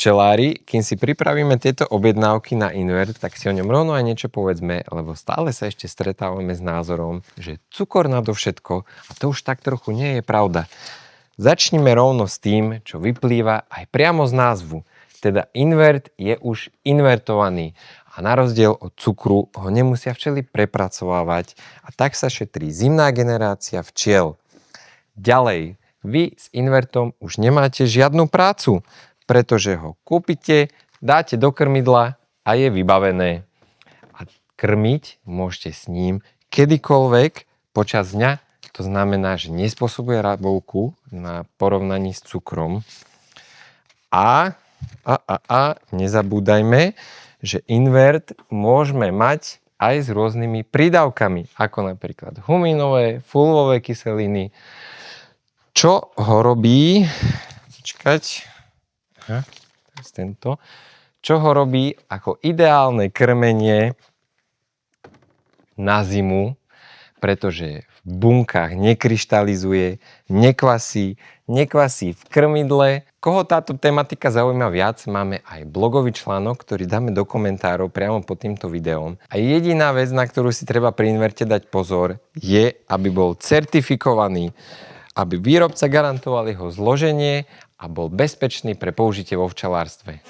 včelári, kým si pripravíme tieto objednávky na Invert, tak si o ňom rovno aj niečo povedzme, lebo stále sa ešte stretávame s názorom, že cukor nadovšetko, a to už tak trochu nie je pravda. Začnime rovno s tým, čo vyplýva aj priamo z názvu. Teda Invert je už invertovaný a na rozdiel od cukru ho nemusia včely prepracovávať a tak sa šetrí zimná generácia včiel. Ďalej, vy s Invertom už nemáte žiadnu prácu, pretože ho kúpite, dáte do krmidla a je vybavené. A krmiť môžete s ním kedykoľvek počas dňa. To znamená, že nespôsobuje rabovku na porovnaní s cukrom. A nezabúdajme, že Invert môžeme mať aj s rôznymi prídavkami, ako napríklad huminové, fulvové kyseliny. Čo ho robí? Čo ho robí ako ideálne krmenie na zimu, pretože v bunkách nekryštalizuje, nekvasí v krmidle. Koho táto tematika zaujíma viac, máme aj blogový článok, ktorý dáme do komentárov priamo pod týmto videom. A jediná vec, na ktorú si treba pri Inverte dať pozor, je, aby bol certifikovaný, aby výrobca garantoval jeho zloženie a bol bezpečný pre použitie vo včelárstve.